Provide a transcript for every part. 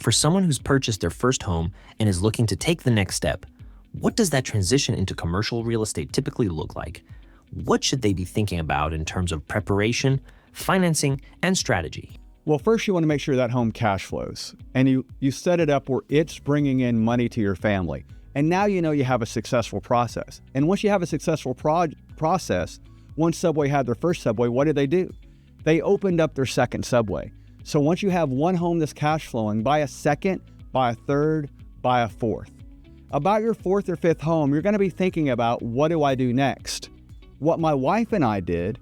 For someone who's purchased their first home and is looking to take the next step, what does that transition into commercial real estate typically look like? What should they be thinking about in terms of preparation, financing, and strategy? Well, first you want to make sure that home cash flows and you set it up where it's bringing in money to your family. And now you know you have a successful process. And once you have a successful process, once Subway had their first Subway, what did they do? They opened up their second Subway. So once you have one home that's cash flowing, buy a second, buy a third, buy a fourth. About your fourth or fifth home, you're going to be thinking about, what do I do next? What my wife and I did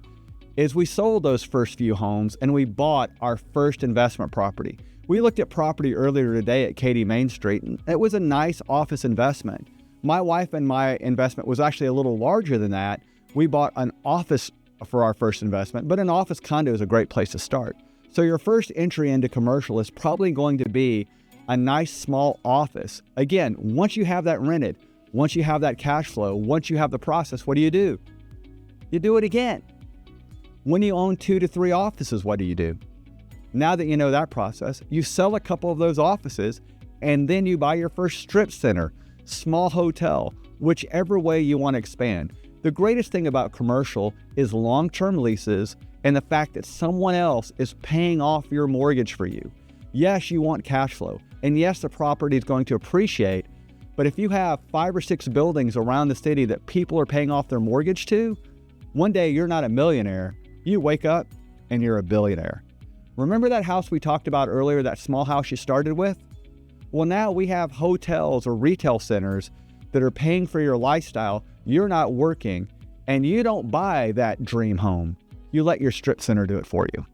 is we sold those first few homes and we bought our first investment property. We looked at property earlier today at Katy Main Street, and it was a nice office investment. My wife and my investment was actually a little larger than that. We bought an office for our first investment, but an office condo is a great place to start. So your first entry into commercial is probably going to be a nice small office. Again, once you have that rented, once you have that cash flow, once you have the process, what do? You do it again. When you own 2 to 3 offices, what do? Now that you know that process, you sell a couple of those offices and then you buy your first strip center, small hotel, whichever way you want to expand. The greatest thing about commercial is long-term leases and the fact that someone else is paying off your mortgage for you. Yes, you want cash flow, and yes, the property is going to appreciate, but if you have 5 or 6 buildings around the city that people are paying off their mortgage to, one day you're not a millionaire, you wake up and you're a billionaire. Remember that house we talked about earlier, that small house you started with? Well, now we have hotels or retail centers that are paying for your lifestyle. You're not working, and you don't buy that dream home. You let your strip center do it for you.